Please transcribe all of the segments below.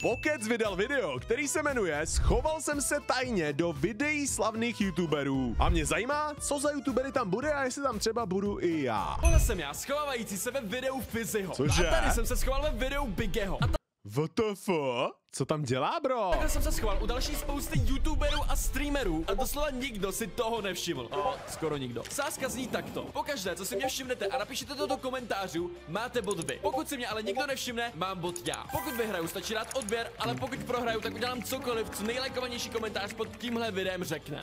Pokec vydal video, který se jmenuje Schoval jsem se tajně do videí slavných youtuberů. A mě zajímá, co za youtubery tam bude a jestli tam třeba budu i já. Tohle jsem já, schovávající se ve videu Fizzyho. Cože? A tady jsem se schoval ve videu Bigeho. WTF? Co tam dělá, bro? Takhle jsem se schoval u další spousty youtuberů a streamerů a doslova nikdo si toho nevšiml. Skoro nikdo. Sázka zní takto. Pokaždé, co si mě všimnete a napíšete to do komentářů, máte bod vy. Pokud si mě ale nikdo nevšimne, mám bod já. Pokud vyhraju, stačí dát odběr, ale pokud prohraju, tak udělám cokoliv, co nejlajkovanější komentář pod tímhle videem řekne.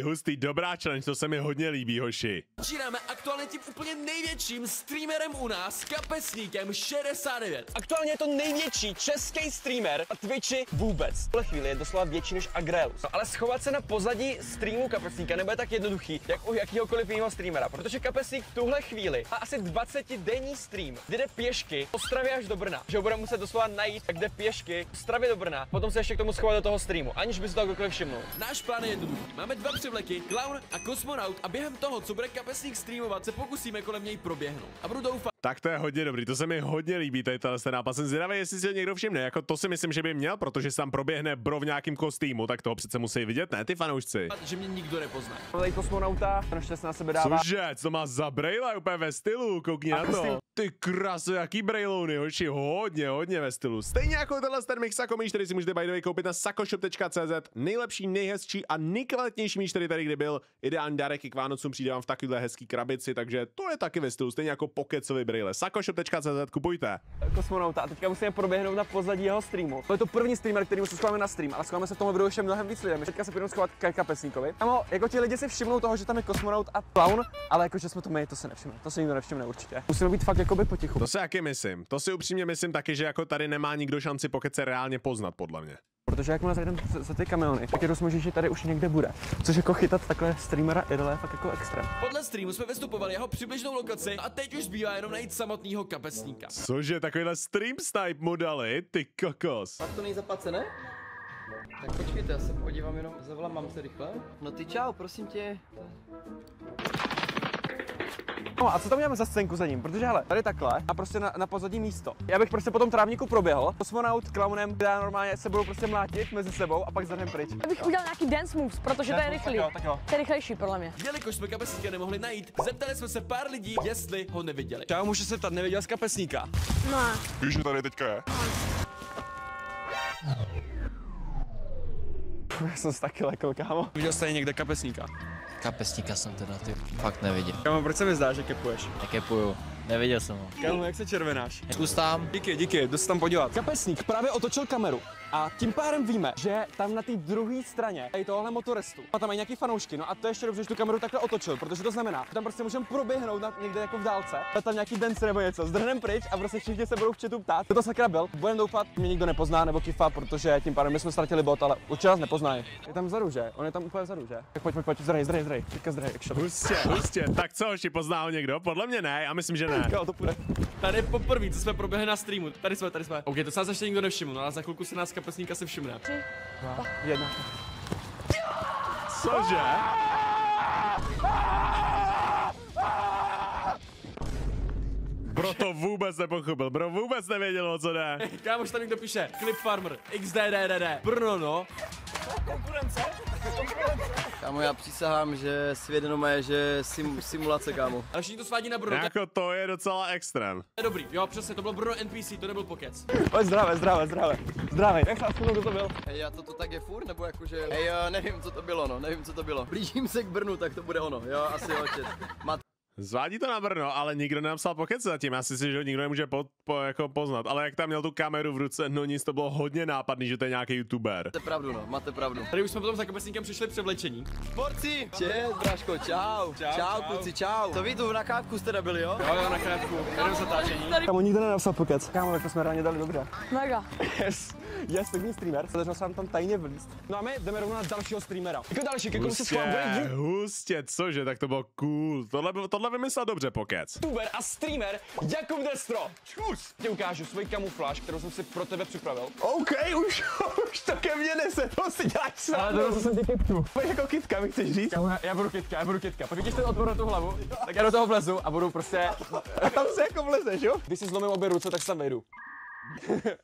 Hustý, dobrá challenge, to se mi hodně líbí, hoši. Začínáme aktuálně tím úplně největším streamerem u nás, Kapesníkem 69. Aktuálně je to největší český streamer a Twitchi vůbec. V tuhle chvíli je doslova větší než Agrelus. No, ale schovat se na pozadí streamu Kapesníka nebude tak jednoduchý, jak u jakýhokoliv jiného streamera, protože Kapesník v tuhle chvíli má asi 20denní stream, kdy jde pěšky z Ostravy až do Brna. Že ho bude muset doslova najít, tak jde pěšky z Ostravy do Brna, potom se ještě k tomu schovat do toho streamu, aniž by se to kdokoliv všimnul. Náš plán je jednoduchý. Máme dva převleky, klaun a kosmonaut a během toho, co bude Kapesník streamovat, se pokusíme kolem něj proběhnout. A budu doufat. Tak to je hodně dobrý, to se mi hodně líbí, tady ten nápad. Jsem zvědavý, jestli si ho někdo všimne, jako to si myslím, že by měl, protože se tam proběhne bro v nějakým kostýmu, tak toho přece musí vidět, ne, ty fanoušci. Že mě nikdo nepozná. Tady kosmonauta, ještě se na sebe dává. Cože, co má za brejle, úplně ve stylu, koukni na to. Ty kraso, jaký brejlouny, hoši, hodně ve stylu. Stejně jako tenhle ten Mixako míč, který si můžete by the way koupit na sakoshop.cz. Nejlepší, nejhezčí a nejkvalitnější míč, který tady kdy byl. Ideální dárek i k Vánocům přijde vám v takovéhle hezký krabici, takže to je taky ve stylu, stejně jako Pokecovy brejle. Sakoshop.cz, kupujte. Kosmonauta a teďka musíme proběhnout na pozadí jeho streamu. To je to první streamer, který se schováme na stream, ale schováme se v tom videu ještě mnohem víc lidem. Teďka se půjdeme schovat k Kapesníkovi. Amo, jako ti lidi si všimnou toho, že tam je kosmonaut a clown, ale jakože jsme to my, to se nevšimne. To se nikdo nevšimne určitě. Musíme být fakt jakoby potichu. To se jaký myslím. To si upřímně myslím taky, že jako tady nemá nikdo šanci Pokece reálně poznat, podle mě. Protože jakmile zajdeme za ty kamiony, tak je dost možný, že tady už někde bude. Což jako chytat takhle streamera idole je fakt jako extrém. Podle streamu jsme vystupovali jeho přibližnou lokaci a teď už zbývá jenom najít samotného Kapesníka. Cože, takovýhle stream snipe mu dali, ty kokos. Tak to nejzaplacené? Tak počkejte, já se podívám jenom, zavolám mám se rychle. No ty čau, prosím tě. No a co tam máme za scénku za ním? Protože hele, tady takhle a prostě na pozadí místo. Já bych prostě po tom trávníku proběhl, kosmonaut s clownem, kde normálně se budou prostě mlátit mezi sebou a pak zahrnem pryč. Já bych udělal nějaký dance moves, protože to je rychlý. Tak jo. To je rychlejší podle mě. Jelikož jsme Kapesníka nemohli najít, zeptali jsme se pár lidí, jestli ho neviděli. Čau, můžu se ptat, neviděl jsi Kapesníka? No. Víš, že tady teďka je? Já jsem se taky lekl, kámo. Viděl jsi tady někde Kapesníka? Kapesníka jsem teda ty fakt neviděl. Kámo, proč se mi zdá, že kepuješ? Nekepuju, neviděl jsem ho. Kámo, jak se červenáš? Zkus tam. Díky, jdu se tam podívat. Kapesník právě otočil kameru a tím pádem víme, že tam na té druhé straně je tohle motorestu. A tam mají nějaký fanoušky, no a to ještě dobře, že tu kameru takhle otočil, protože to znamená, že tam prostě můžeme proběhnout někde jako v dálce, a tam nějaký dance nebo něco, zdrhneme pryč a prostě všichni se budou v chatu ptát. To sakra byl, budeme doufat, mě nikdo nepozná nebo kifa, protože tím pádem my jsme ztratili bod, ale určitě nás nepoznají. Je tam vzadu, že? On je tam úplně vzadu, že? Tak pojď, zdrej, teďka zdrej, Hustě, tak co, hoši, pozná ho někdo? Podle mě ne, já myslím, že ne. To půjde. Tady poprvé, co jsme proběhli na streamu. Tady jsme. OK, to se nás ještě nikdo nevšiml, no ale za chvilku se nás Kapesníka se všimne. 1. Cože? Bro to vůbec nepochopil, bro vůbec nevěděl, o co jde. Kámoš tam někdo píše, Clip Farmer, XDDDD, Brno, no. Kámo, já přísahám, že svět jenom je, že simulace, kámo. Ale všichni to svádí na Brno, Jako to je docela extrém. to je dobrý. Jo, přesně, to bylo Brno NPC, to nebyl pokec. Pojď, zdravě. Jak se kdo to byl? Hej, a to tak je furt, nebo jakože... Hej, nevím, co to bylo, no, nevím, co to bylo. Blížím se k Brnu, tak to bude ono, jo, asi otec. Zvádí to na Brno, ale nikdo nenapsal Pokec zatím, já si myslím, že ho nikdo nemůže jako poznat, ale jak tam měl tu kameru v ruce, no nic, to bylo hodně nápadný, že to je nějaký youtuber. Máte pravdu. Tady už jsme potom za Kapesníkem přišli převlečení. Borci! Čes, bráško, čau, kluci, čau. To vy tu na kávku jste byli, jo? Jo, na krátku, jenom zatáčení. Kámo, nikdo nenapsal Pokec. Kámo, tak to jsme ráně dali dobře. Mega. Yes, pěkný streamer, podařilo se nám tam tajně vylíst. No a my jdeme rovnou na dalšího streamera. Jako další, ke komu se schváluje. Hustě, cože, tak to bylo cool. Tohle vymyslel dobře Pokec. YouTuber a streamer Jakub Destro. Čus! Ti ukážu svoji kamufláž, kterou jsem si pro tebe připravil. OK, už to ke mně nese, to si děláš sám. Ale to jsem ti kytku. Pojď jako kytka, mi chceš říct? Já budu kytka. Pak vidíš ten otvor na tu hlavu, tak já do toho vlezu a budu prostě... A tam se jako vlezeš, jo? Když si zlomím obě ruce, tak se tam vejdu.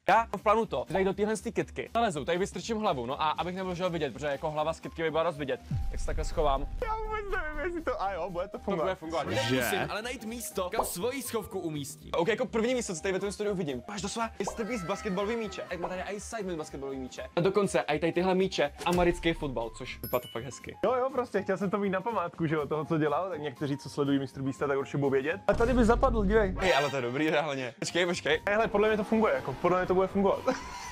Já mám v plánu to, že tady do téhle kytky nalezu, tady vystrčím hlavu, no a abych nemohl vidět, protože jako hlava z kytky by byla dost vidět, tak se takhle schovám. Já vůbec nevím, jestli to, a jo, bude to To fungovat. bude fungovat. Že? Ale najít místo, kam svoji schovku umístí. OK, jako první místo, co tady ve tom studiu vidím, máš doslova Mr. Beast basketbalový míče. Tak má tady i Sidemen basketbalový míče. A dokonce i tady tyhle míče, americký fotbal, což vypadá fakt hezky. Jo, prostě chtěl jsem to mít na památku, že jo, toho, co dělal, tak někteří, co sledují Mr. Beasta, tak určitě budou vědět. A tady by zapadl, dívej. Hej, ale to je dobrý reálně. Počkej. Hele, podle mě to funguje, jako, podle mě to bude fungovat.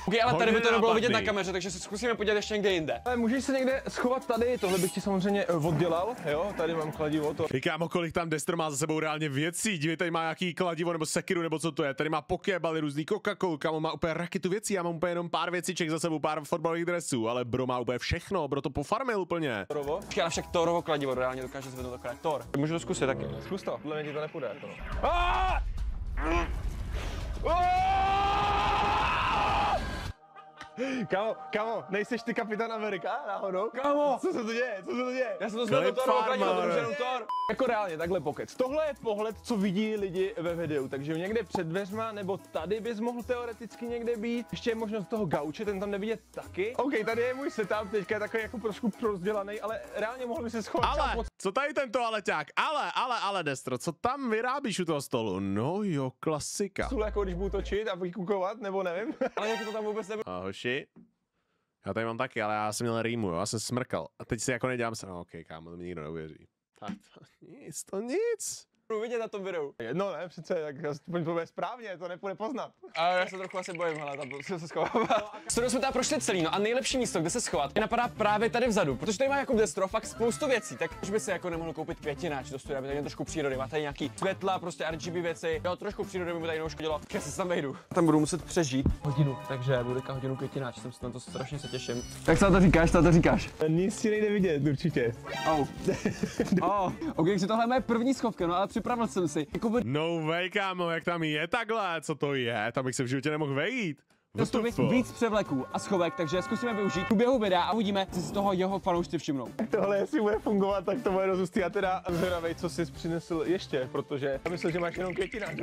OK, ale tady by Hodně to nebylo vidět na nápadný. kameře, takže se zkusíme podívat ještě někde jinde. Ale můžeš se někde schovat tady, tohle bych ti samozřejmě oddělal, jo, tady mám kladivo, to. Ty kámo, kolik tam Destro má za sebou reálně věcí, dívej, tady má nějaký kladivo nebo sekiru nebo co to je, tady má pokébaly, různý Coca-Cola, kámo má úplně raketu věcí, já mám úplně jenom pár věciček za sebou, pár fotbalových dresů, ale bro má úplně všechno, bro to pofarmil úplně. Počkej, ale však Thorovo kladivo reálně dokáže zvednout takhle. Thor. Můžu to zkusit taky. Zkus to, podle mě ti to nepůjde, jako no. Kámo, nejseš ty kapitán Amerika náhodou? Kámo! Co se to děje? Já jsem to zvedl do Thorovo kladivo, to Farmer. už jenom Thor. Jako reálně, takhle pokec. Tohle je pohled, co vidí lidi ve videu, takže někde před dveřma nebo tady bys mohl teoreticky někde být. Ještě je možnost toho gauče, ten tam nevidět taky. OK, tady je můj setup, teďka je takový jako trošku rozdělaný, ale reálně mohl by se schovat třeba Ale, pod co tady ten toaleťák? Ale Destro, co tam vyrábíš u toho stolu? No jo, klasika. stůl, jako když budu točit a vykukovat, nebo nevím. Ale jak to tam vůbec nebylo. A hoši, já tady mám taky, ale já jsem měl rýmu, jo, já jsem smrkal. A teď si jako nedělám se, no, OK, kámo, to mi nikdo neuvěří. Tak to nic. Budu vidět na tom videu. No ne, přece, tak aspoň to bude správně, to nepůjde poznat. A já se trochu asi bojím, hele, tam se schovává. Studio jsme teda prošli celý, no a nejlepší místo, kde se schovat, mě napadá právě tady vzadu, protože tady má jako Destro fakt spoustu věcí, tak už by se jako nemohl koupit květináč do studia, aby tady měl trošku přírody, má tady nějaký světla, prostě RGB věci, jo, trošku přírody by tady neuškodilo, tak já se tam vejdu. Tam budu muset přežít hodinu, takže budu teďka hodinu květináč, jsem se na to strašně se těším. Tak co to říkáš? Nic si nejde vidět, určitě. OK, takže tohle je moje první schovka, no ale připravil jsem si. Jakoby No way, kámo, jak tam je takhle, co to je? Tam bych se v životě nemohl vejít. víc převleků a schovek, takže zkusíme využít průběhu videa a uvidíme, co si toho jeho fanoušci všimnou. Tohle, jestli bude fungovat, tak to bude dost hustý. Já teda zvědavej, co jsi přinesl ještě, protože já myslím, že máš jenom květináč.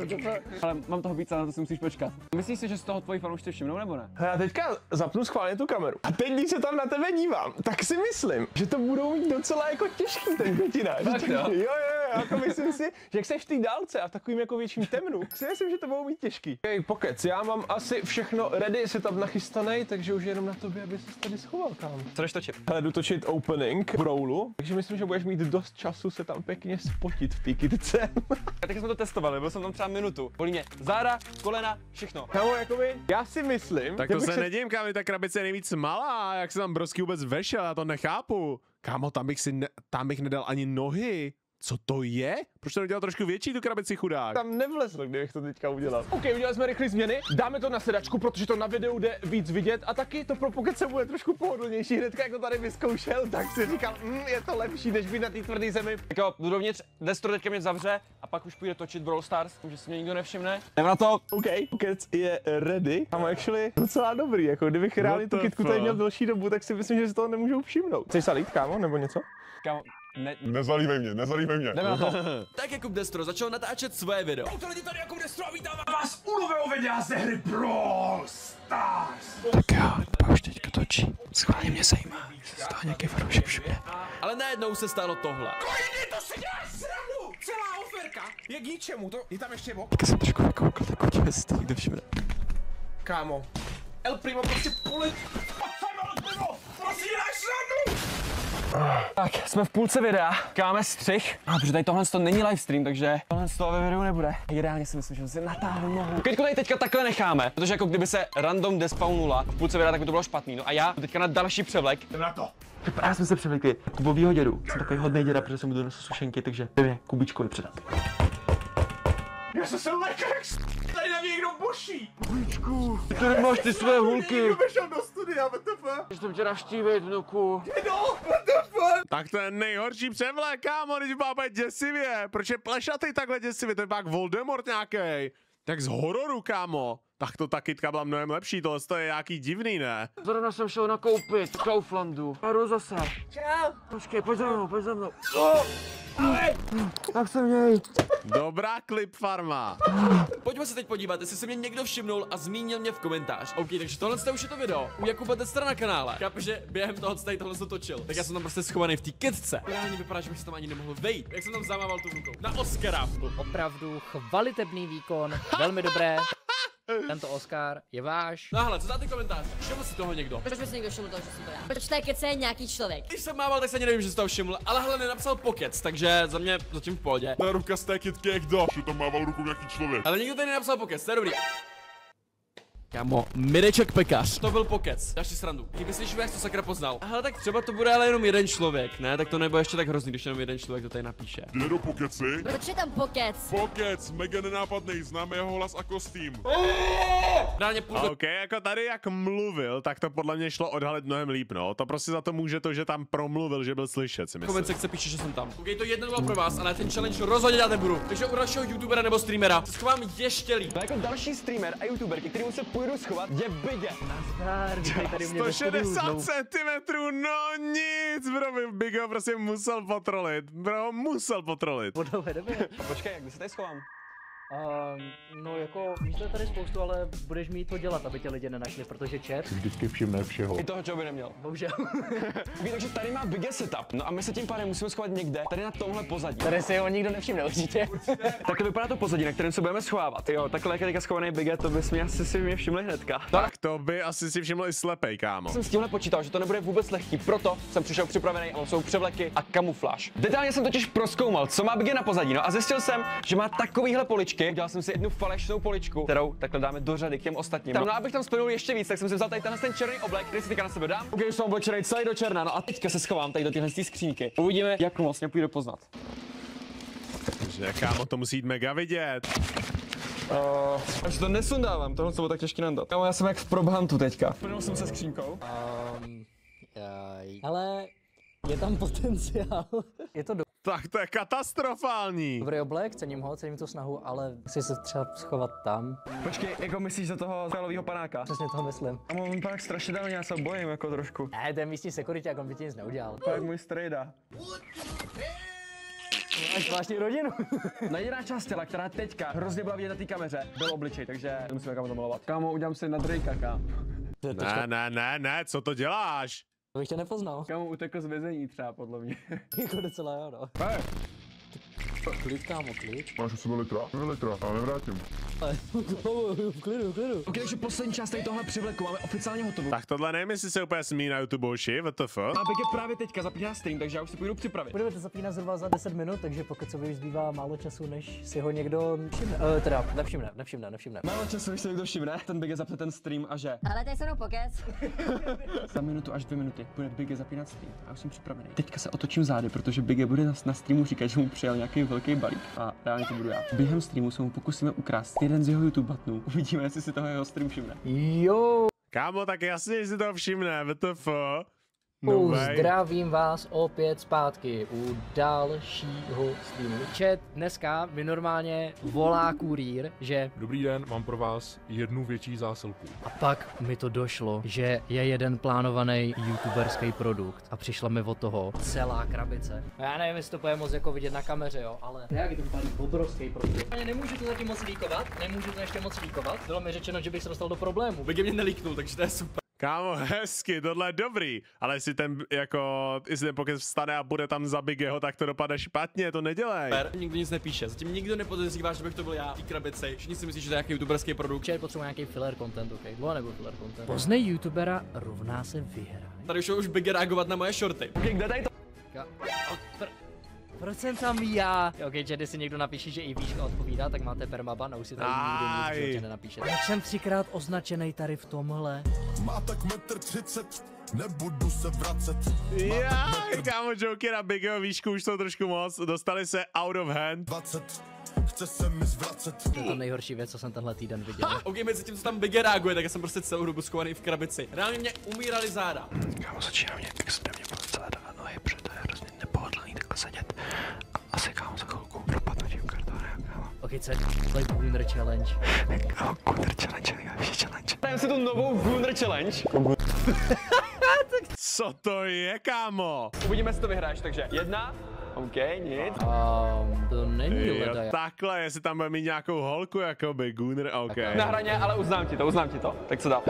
Ale mám toho víc, ale na to si musíš počkat. Myslíš si, že z toho tvoji fanoušci všimnou, nebo ne? Já teďka zapnu schválně tu kameru. A teď, když se tam na tebe dívám, tak si myslím, že to budou mít docela jako těžký ten květináč. Jo, jako myslím si, že jak seš v té dálce a v takovým jako větším temnu, tak si myslím, že to budou mít těžký. Hej, pokec, já mám asi všechno ready, setup nachystaný, takže už jenom na tobě, aby se tady schoval, kámo. Co jdeš točit? Ale jdu točit opening brawlu, takže myslím, že budeš mít dost času se tam pěkně spotit v té kytce. A tak jsme to testovali, byl jsem tam třeba minutu. Bolí mě záda, kolena, všechno. Kámo, jakoby, já si myslím, Tak že to bych se nedím, kámo, ta krabice je nejvíc malá, jak se tam Broský vůbec vešel, já to nechápu. Kámo, tam bych nedal ani nohy. Co to je? Proč to nedělal trošku větší tu krabici, chudák? tam nevlezl, kdybych to teďka udělal. OK, udělali jsme rychlé změny, dáme to na sedačku, protože to na videu jde víc vidět a taky to pro pokece bude trošku pohodlnější. Hnedka jak to tady vyzkoušel, tak si říkal, je to lepší, než být na té tvrdé zemi. Tak jo, jdu dovnitř, Destro teďka mě zavře a pak už půjde točit Brawl Stars, že si mě nikdo nevšimne. Jdeme na to. OK, pokec je ready. Kámo, actually docela dobrý, jako kdybych reálně tu kytku tady měl delší dobu, tak si myslím, že si toho nemůžou všimnout. Chceš salít, kámo, nebo něco? Kámo, ne, Nezalívej mě. jdeme na to. Tak Jakub Destro začal natáčet svoje video. To lidi, tady Jakub Destro a vítám vás u nového videa ze hry Brawl Stars. Ale najednou se stalo tohle. Kojiny, to si děláš srandu! Celá oferka je k ničemu, to je tam ještě bok. Kámo. El Primo prostě půl. Prosím, děláš srandu! Tak, jsme v půlce videa, máme střih. A protože tady tohle to není livestream, takže tohle z toho ve videu nebude. Ideálně si myslím, že jsem si natáhl nohu. Kytku tady teďka takhle necháme, protože jako kdyby se random despawnula v půlce videa, tak by to bylo špatný. No a já jdu teďka na další převlek. Jdem na to. Právě jsme se převlekli Kubovýho dědu. Jsem takový hodnej děda, protože jsem mu donesl sušenky, takže jdeme je Kubičkovi předat. Já jsem se lekl, jak tady na mě někdo boší. Tady máš ty své hulky. Vešel do studia, WTF. Jsem tě navštívit, vnuku. Tak to je nejhorší převlek, kámo, když má úplně děsivě. Proč je plešatý takhle děsivě, to je pak Voldemort nějaký. Tak z hororu, kámo. Tak to ta kytka byla mnohem lepší, tohle je nějaký divný, ne? Zrovna jsem šel nakoupit v Kauflandu. A jdu zase. Čau. Počkej, pojď za mnou, pojď za mnou. Tak se měj. Dobrá klip farma. Pojďme se teď podívat, jestli se mě někdo všimnul a zmínil mě v komentář. OK, takže tohle už je to video. U Jakuba Dectra na kanále. Chápu, že během toho tohle se točil. Tak já jsem tam prostě schovaný v té kytce. Reálně vypadá, že bych se tam ani nemohl vejít. Jak jsem tam zamával tu rukou. Na Oscara. Opravdu chvalitebný výkon, velmi dobré. Tento Oscar je váš. No hele, co za ty komentáře? Všiml si toho někdo? Proč by si někdo všiml toho, že jsem to já? Proč té kece je nějaký člověk? Když jsem mával, tak se ani nevím, že jsi toho všiml, ale hele, nenapsal pokec, takže za mě zatím v pohodě. Ta ruka z té kytky je kdo? Že tam mával ruku nějaký člověk. Ale nikdo tady nenapsal pokec, to je dobrý. Kámo, Mireček Pekař. To byl pokec. Dáš si srandu. Ty myslíš, že jak to sakra poznal? Aha, tak třeba to bude ale jenom jeden člověk, ne? Tak to nebude ještě tak hrozný, když jenom jeden člověk to tady napíše. Jde do pokeci? Proč je tam pokec? Pokec, mega nenápadný, známe jeho hlas a kostým. Reálně půl OK, jako tady jak mluvil, tak to podle mě šlo odhalit mnohem líp, no. To prostě za to může to, že tam promluvil, že byl slyšet, si myslím. koment sekce píše, že jsem tam. OK, to 1-0 pro vás, ale ten challenge rozhodně dělat nebudu. Takže u dalšího youtubera nebo streamera se schovám ještě líp. A jako další streamer a youtuber, ke kterému se půjdu schovat, je Bigge. Nazdar, vítej tady u mě ve studiu 160 znovu. centimetrů, no nic, bro, Big ho prostě musel potrolit, bro, musel potrolit. Podle tebe. Počkej, jak se tady schovám? No jako, místo je tady spoustu, ale budeš mít to dělat, aby tě lidi nenašli, protože chat. Vždycky všimne všeho. I toho, čeho by neměl. Bohužel. Okay, takže tady má Bigge setup. No a my se tím pádem musíme schovat někde, tady na tomhle pozadí. Tady si ho nikdo nevšimne určitě. Takhle vypadá to pozadí, na kterém se budeme schovávat. Jo, takhle jak je teďka schovaný Bigge, to bys mi asi si mě všimli hnedka. Tak to by asi si všiml i slepej, kámo. Jsem s tímhle počítal, že to nebude vůbec lehký, proto jsem přišel připravený a mám svou převleky a kamufláž. Detailně jsem totiž prozkoumal, co má Bigge na pozadí, no a zjistil jsem, že má takovýhle poličky. Udělal jsem si jednu falešnou poličku, kterou takhle dáme do řady k těm ostatním. No a abych tam splnul ještě víc, tak jsem si vzal tady ten černý oblek, který si teďka na sebe dám. Už jsem oblečený celý do černá, no a teďka se schovám tady do téhle skřínky. Uvidíme, jak vlastně půjde poznat. Že kámo, to musí jít mega vidět. Až to nesundávám, tohle bylo tak těžký nandat. Kámo, já jsem jak v probhantu teďka. Plnul jsem se skřínkou. Ale je tam potenciál. Je to Tak to je katastrofální. dobrý oblek, cením ho, cením tu snahu, ale chci se třeba schovat tam. Počkej, jako myslíš za toho stylového panáka? Přesně toho myslím. A on pak strašidelně, já se bojím jako trošku. Ne, to je místní security, jak on by ti nic neudělal. To je můj strejda. Máš zvláštní rodinu. Jediná část těla, která teďka hrozně byla vidět na té kameře, byl obličej, takže nemusíme kámo to malovat. Kámo, udělám si na Drakea, kámo. Ne, co to děláš? To bych tě nepoznal. Kámo, utekl z vězení třeba, podle mě. Jako docela jo, no. Hej, Klid, kámo, klid. máš u sebe litra? Litra, ale nevrátím. V klidu, v klidu. Ok, takže poslední část tady tohle přivleku máme oficiálně hotovou. Tak tohle nevím, jestli se úplně smí na YouTube oši, WTF. A Bigge právě teďka zapíná stream, takže já už se půjdu připravit. Budeme to zapínat zhruba za 10 minut, takže pokud se už zbývá málo času, než si ho někdo všimne. Teda, nevšimne. Málo času, když se někdo všimne, ten Bigge zapne ten stream a že. Ale to je se mnou pokec. Za minutu až 2 minuty bude Bigge zapínat stream. Já už jsem připravený. Teďka se otočím zády, protože Bigge bude na streamu říkat, že mu přijel nějaký velký balík. A reálně to budu já. Během streamu se mu pokusíme ukrást jeden z jeho YouTube buttonů. Uvidíme, jestli si toho jeho stream všimne. Jo. Kámo, tak jasně, že si to všimne, WTF. No way. Zdravím vás opět zpátky u dalšího streamu. Chat, dneska mi normálně volá kurýr, že Dobrý den, mám pro vás jednu větší zásilku. a pak mi to došlo, že je jeden plánovaný youtuberský produkt a přišla mi od toho celá krabice. Já nevím, jestli to bude moc jako vidět na kameře, jo, ale jak je to vypadá obrovský produkt. Nemůžu to zatím moc líkovat, nemůžu to ještě moc líkovat. Bylo mi řečeno, že bych se dostal do problému. Bigge mě nelíknul, takže to je super. Kámo, hezky, tohle je dobrý, ale jestli ten pokec vstane a bude tam za Biggeho, tak to dopadne špatně, to nedělej. Nikdo nic nepíše, zatím nikdo nepodezřívá, že bych to byl já v té krabici. Všichni si myslí, že to je nějaký youtuberský produkt. Určitě potřebuje nějaký filler content, ok? Dlouho nebyl filler content. Poznej youtubera rovná se vyhraje. Tady už Bigge reagovat na moje shorty. Ok, kde tady to? Proč jsem tam já? Ok, že když si někdo napíše, že i výška odpovídá, tak máte permaban a už si tady nikdy nic v životě nenapíše. Proč jsem 3krát označený tady v tomhle? Má tak 1,30 m, nebudu se vracet. Jaj, kámo, Joker a Biggeho výšku už jsou trošku moc, dostali se out of hand. 20, chce se mi zvracet. To je to nejhorší věc, co jsem tenhle týden viděl. OK, mezi tím, co tam Bigge reaguje, tak já jsem prostě celou dobu schovaný v krabici. Reálně mě umírali záda. Kámo, začíná mě extrémně celé do nohy, protože to je hrozně nepohodlný takhle sedět. Asi kámo za chvilku propadnu tím kartánem, kámo. Ok, co je Gunner Challenge? Kámo, Gunner Challenge je nejlepší challenge. Hrajeme si tu novou Gunner Challenge. Co to je, kámo? Uvidíme, jestli to vyhraješ, takže 1, OK, nic. To není Jo, leda. takhle, jestli tam bude mít nějakou holku, jakoby Gunner, OK. Na hraně, ale uznám ti to. Tak co dál?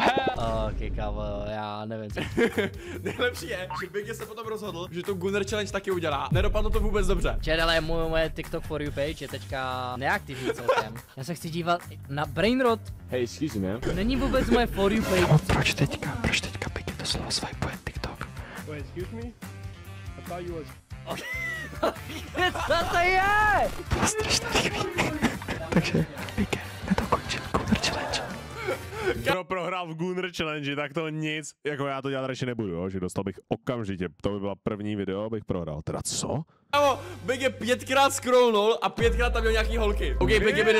Ok, kámo, já nevím, co. Nejlepší je, že Biggie se potom rozhodl, že to Gunner Challenge taky udělá. Nedopadlo to vůbec dobře. Čet, ale moje TikTok for you page je teďka neaktivní celkem. Já se chci dívat na Brainrot. Hey, excuse me. To není vůbec moje for you page. Proč teďka Biggie to slovo swipeuje TikTok? Wait, excuse me? I thought you was... Co to je? Takže Biggie nedokončil Gunner Challenge. Kdo prohrál v Gunner Challenge, tak to nic, jako já to dělat radši nebudu, jo? Že dostal bych okamžitě, to by byla první video, abych prohrál. Teda co? Kámo, Biggie 5krát scrollnul a 5krát tam měl nějaký holky. OK, Biggie by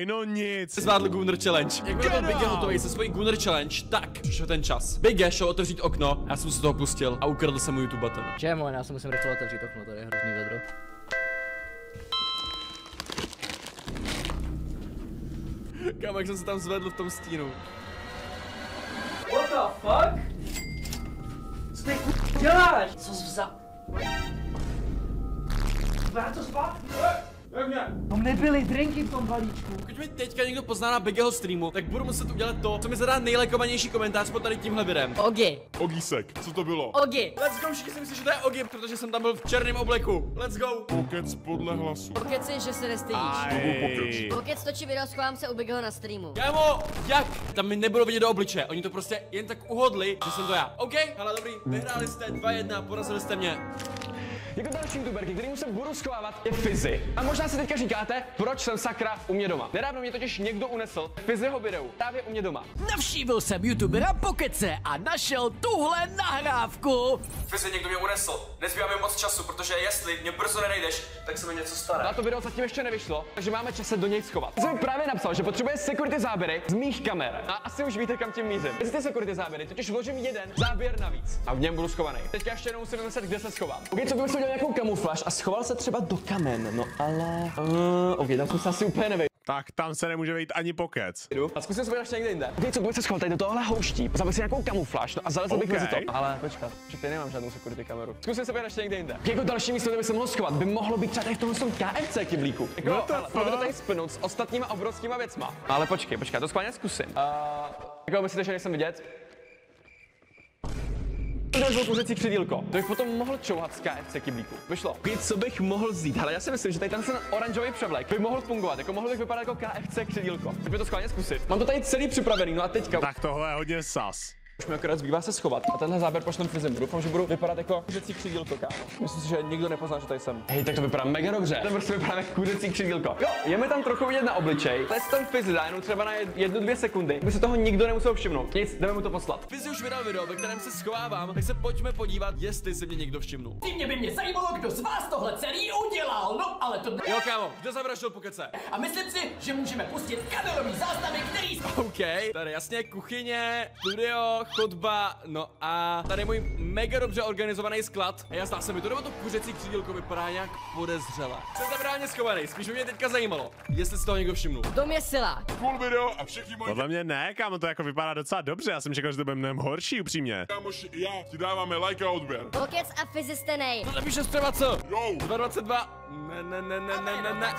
No nic. zvládl Gunner Challenge. Jak byl Biggie hotový se svojí Gunner Challenge, tak přišel ten čas. Biggie šel otevřít okno, já jsem se toho pustil a ukradl jsem mu YouTube button. Čemu, já se musím rychle otevřít okno, tady je hrozný vedro. Kámo, jak jsem se tam zvedl v tom stínu. What the fuck? Co ty děláš? Co jsi vzal? Vrát to zpátky. Tam nebyly drinky v tom balíčku. Pokud mi teďka někdo pozná na Biggieho streamu, tak budu muset udělat to, co mi zadá nejlajkovanější komentář pod tady tímhle videem. Ogi. Ogísek, co to bylo? Ogi. Let's go, všichni si myslí, že to je Ogi, protože jsem tam byl v černém obleku. Let's go. Pokec podle hlasu. Pokeci, že se nestydíš. Ej. Pokec točí video, schovám se u Biggieho na streamu. Kámo, jak? Tam mi nebylo vidět do obličeje, oni to prostě jen tak uhodli, že jsem to já. OK, hele dobrý, vyhráli jste 2-1, porazili jste mě. Jako další youtuberky, kterým se budu schovávat, je Fizzy. A možná si teďka říkáte, proč jsem sakra u mě doma. Nedávno mě totiž někdo unesl Fizzyho videu právě u mě doma. Navštívil jsem youtubera Pokece a našel tuhle nahrávku. Fizzy, někdo mě unesl, nezbývá mi moc času, protože jestli mě brzo nenajdeš, tak se mi něco stane. Na to video zatím ještě nevyšlo, takže máme čas se do něj schovat. Jsem mi právě napsal, že potřebuje security záběry z mých kamer. A asi už víte, kam tím mířím. Mezi ty security záběry totiž vložím jeden záběr navíc. A v něm budu schovaný. Teďka ještě jednou musím vymyslet, kde se schovám. Okay, co kdybych udělal nějakou kamufláž a schoval se třeba do kamen, no ale... OK, tam jsem se asi úplně nevejdu. Tak tam se nemůže vejít ani Pokec. A zkusím se ještě někde jinde. Okay, co kdybych se schoval tady do tohohle houští, zapal si nějakou kamufláž, no a zalezl bych mezi to. Ale počkat, že tady nemám žádnou security kameru. Zkusím se ještě někde jinde. Jako další místo, kde by se mohl schovat, by mohlo být třeba tady v tomhle KFC kyblíku. Jako, ale to tady splynout s ostatníma obrovskýma věcma. Ale počkej, to schválně zkusím. Jako myslíte, že nejsem vidět? Udělal kuřecí křidílko. To bych potom mohl čouhat z KFC kyblíku. Vyšlo. Co bych mohl vzít? Ale já si myslím, že tady ten oranžový převlek by mohl fungovat. Jako mohl bych vypadat jako KFC křidílko. Tak by to schválně zkusit. Mám to tady celý připravený, no a teďka. Tak tohle je hodně sas. Už mi akorát zbývá se schovat a tenhle záběr pošlem Fizzy. Doufám, že budu vypadat jako kuřecí křidílko, kámo. Myslím si, že nikdo nepozná, že tady jsem. Hej, tak to vypadá mega dobře. To prostě vypadá jako kuřecí křidílko. Jo, je mi tam trochu vidět na obličej. To je ten Fizzy dá jenom třeba na 1-2 sekundy. By se toho nikdo nemusel všimnout. Nic, jdeme mu to poslat. Fizzy už vydal video, ve kterém se schovávám, tak se pojďme podívat, jestli se mě někdo všimnul. Tím by mě zajímalo, kdo z vás tohle celý udělal, no ale to... Jo, kámo, kdo zavraždil Pokece? A myslím si, že můžeme pustit kamerový záznamy, který... OK, tady jasně kuchyně, studio, chodba, no a tady je můj mega dobře organizovaný sklad. A já zdá se mi to, nebo to kuřecí křídílko vypadá nějak podezřele. Jsem tam reálně schovaný, spíš by mě teďka zajímalo, jestli si toho někdo všimnul. Dom je sila. Full video a všichni moji... Podle mě ne, kámo, to jako vypadá docela dobře, já jsem čekal, že to bude mnohem horší, upřímně. Kámoši, já ti dáváme like a odběr. Pokec a Fizzy stejnej. To napíše zpěvat co? Jo. 222. Ne.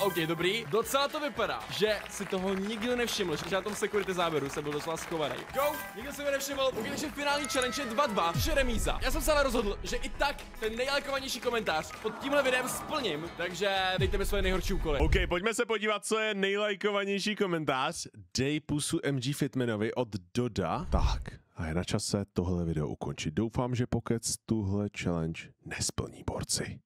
OK, dobrý. Docela to vypadá, že si toho nikdo nevšiml, že na tom security záběru jsem byl docela schovaný. Go, nikdo se mi nevšiml, takže finální challenge je 2-2, což je remíza. Já jsem se ale rozhodl, že i tak ten nejlajkovanější komentář pod tímhle videem splním, takže dejte mi svoje nejhorší úkoly. OK, pojďme se podívat, co je nejlajkovanější komentář. Dej pusu MG Fitmanovi od Doda. Tak, a je na čase tohle video ukončit. Doufám, že Pokec tuhle challenge nesplní, borci.